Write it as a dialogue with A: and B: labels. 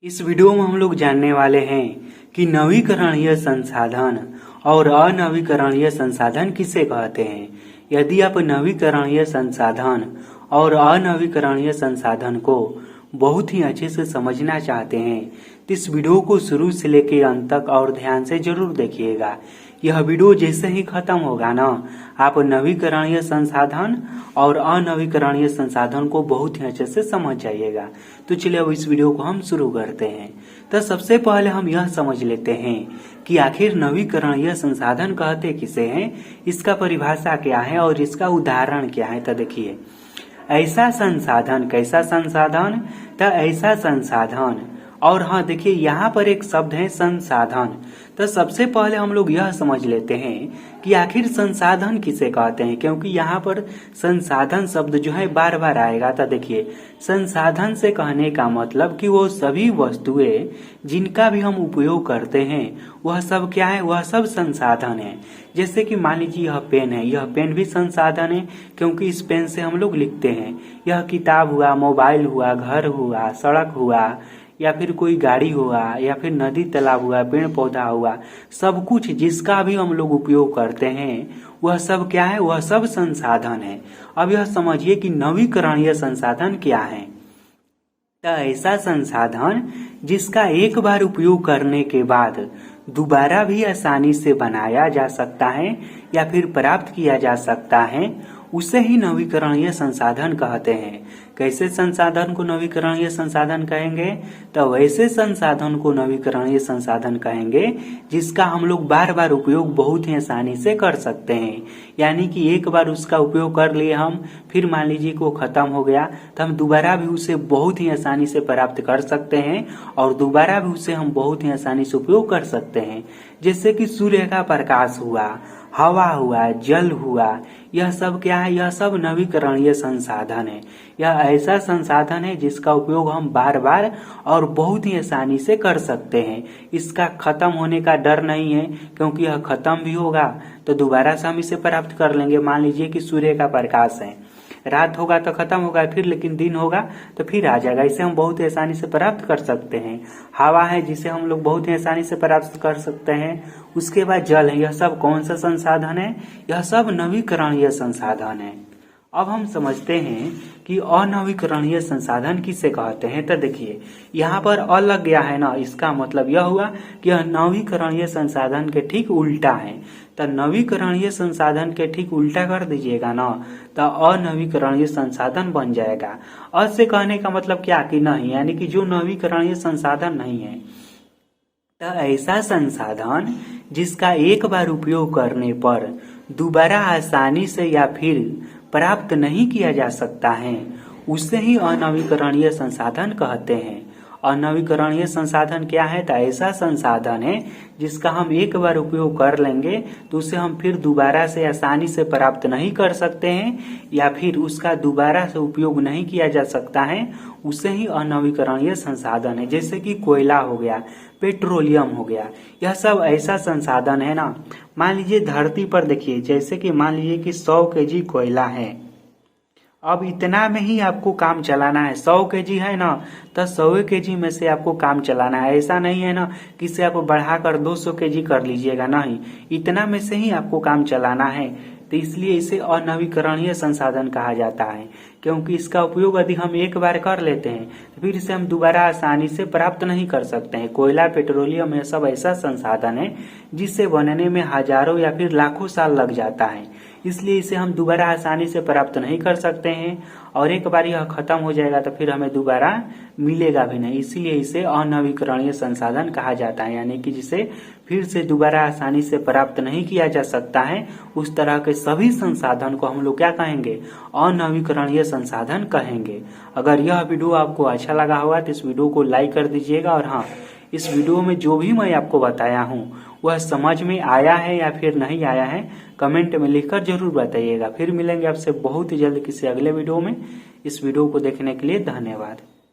A: इस वीडियो में हम लोग जानने वाले हैं कि नवीकरणीय संसाधन और अनवीकरणीय संसाधन किसे कहते हैं। यदि आप नवीकरणीय संसाधन और अनवीकरणीय संसाधन को बहुत ही अच्छे से समझना चाहते हैं तो इस वीडियो को शुरू से लेकर अंत तक और ध्यान से जरूर देखिएगा। यह वीडियो जैसे ही खत्म होगा ना, आप नवीकरणीय संसाधन और अनवीकरणीय संसाधन को बहुत ही अच्छे से समझ जाइएगा। तो चलिए अब इस वीडियो को हम शुरू करते हैं। तो सबसे पहले हम यह समझ लेते हैं कि आखिर नवीकरणीय संसाधन कहते किसे हैं, इसका परिभाषा क्या है और इसका उदाहरण क्या है। तो देखिए, ऐसा संसाधन, कैसा संसाधन, तो ऐसा संसाधन। और हाँ देखिए, यहाँ पर एक शब्द है संसाधन। तो सबसे पहले हम लोग यह समझ लेते हैं कि आखिर संसाधन किसे कहते हैं, क्योंकि यहाँ पर संसाधन शब्द जो है बार बार आएगा। तो देखिए, संसाधन से कहने का मतलब कि वो सभी वस्तुएं जिनका भी हम उपयोग करते हैं वह सब क्या है, वह सब संसाधन है। जैसे कि मान लीजिए यह पेन है, यह पेन भी संसाधन है क्योंकि इस पेन से हम लोग लिखते हैं। यह किताब हुआ, मोबाइल हुआ, घर हुआ, सड़क हुआ, या फिर कोई गाड़ी हुआ, या फिर नदी तालाब हुआ, पेड़ पौधा हुआ, सब कुछ जिसका भी हम लोग उपयोग करते हैं वह सब क्या है, वह सब संसाधन है। अब यह समझिए कि नवीकरणीय संसाधन क्या है। तो ऐसा संसाधन जिसका एक बार उपयोग करने के बाद दोबारा भी आसानी से बनाया जा सकता है या फिर प्राप्त किया जा सकता है, उसे ही नवीकरणीय संसाधन कहते हैं। कैसे संसाधन को नवीकरणीय संसाधन कहेंगे, तो वैसे संसाधन को नवीकरणीय संसाधन कहेंगे जिसका हम लोग बार बार उपयोग बहुत ही आसानी से कर सकते हैं। यानी कि एक बार उसका उपयोग कर लिए हम, फिर मान लीजिए कि वो खत्म हो गया तो हम दोबारा भी उसे बहुत ही आसानी से प्राप्त कर सकते हैं और दोबारा भी उसे हम बहुत ही आसानी से उपयोग कर सकते हैं। जैसे कि सूर्य का प्रकाश हुआ, हवा हुआ, जल हुआ, यह सब क्या है, यह सब नवीकरणीय संसाधन है। यह ऐसा संसाधन है जिसका उपयोग हम बार बार और बहुत ही आसानी से कर सकते हैं। इसका खत्म होने का डर नहीं है, क्योंकि यह खत्म भी होगा तो दोबारा से हम इसे प्राप्त कर लेंगे। मान लीजिए कि सूर्य का प्रकाश है, रात होगा तो खत्म होगा, फिर लेकिन दिन होगा तो फिर आ जाएगा। इसे हम बहुत ही आसानी से प्राप्त कर सकते हैं। हवा है जिसे हम लोग बहुत ही आसानी से प्राप्त कर सकते हैं। उसके बाद जल है, यह सब कौन सा संसाधन है, यह सब नवीकरणीय संसाधन है। अब हम समझते हैं कि अनवीकरणीय संसाधन किसे कहते हैं। तो देखिए, यहाँ पर अ लग गया है ना, इसका मतलब यह हुआ कि यह नवीकरणीय संसाधन के ठीक उल्टा है। तो नवीकरणीय संसाधन के ठीक उल्टा कर दीजिएगा ना, तो अनवीकरणीय संसाधन बन जाएगा। अ से कहने का मतलब क्या, कि नहीं, यानी कि जो नवीकरणीय संसाधन नहीं है। तो ऐसा संसाधन जिसका एक बार उपयोग करने पर दोबारा आसानी से या फिर प्राप्त नहीं किया जा सकता है, उसे ही अनवीकरणीय संसाधन कहते हैं। अनवीकरणीय संसाधन क्या है, तो ऐसा संसाधन है जिसका हम एक बार उपयोग कर लेंगे तो उसे हम फिर दोबारा से आसानी से प्राप्त नहीं कर सकते हैं या फिर उसका दोबारा से उपयोग नहीं किया जा सकता है, उसे ही अनवीकरणीय संसाधन है। जैसे कि कोयला हो गया, पेट्रोलियम हो गया, यह सब ऐसा संसाधन है ना। मान लीजिए धरती पर देखिए, जैसे कि मान लीजिए कि 100 केजी कोयला है। अब इतना में ही आपको काम चलाना है। 100 केजी है ना, तो 100 केजी में से आपको काम चलाना है। ऐसा नहीं है ना कि इसे आप बढ़ाकर 200 केजी कर लीजिएगा, नहीं, इतना में से ही आपको काम चलाना है। तो इसलिए इसे अनवीकरणीय संसाधन कहा जाता है, क्योंकि इसका उपयोग यदि हम एक बार कर लेते हैं तो फिर इसे हम दोबारा आसानी से प्राप्त नहीं कर सकते हैं। कोयला, पेट्रोलियम, यह सब ऐसा संसाधन है जिसे बनने में हजारों या फिर लाखों साल लग जाता है। इसलिए इसे हम दोबारा आसानी से प्राप्त नहीं कर सकते हैं और एक बार यह खत्म हो जाएगा तो फिर हमें दोबारा मिलेगा भी नहीं। इसीलिए इसे अनवीकरणीय संसाधन कहा जाता है, यानी कि जिसे फिर से दोबारा आसानी से प्राप्त नहीं किया जा सकता है, उस तरह के सभी संसाधन को हम लोग क्या कहेंगे, अनवीकरणीय संसाधन कहेंगे। अगर यह वीडियो आपको अच्छा लगा होगा तो इस वीडियो को लाइक कर दीजिएगा। और हाँ, इस वीडियो में जो भी मैं आपको बताया हूँ वह समझ में आया है या फिर नहीं आया है, कमेंट में लिखकर जरूर बताइएगा। फिर मिलेंगे आपसे बहुत ही जल्द किसी अगले वीडियो में। इस वीडियो को देखने के लिए धन्यवाद।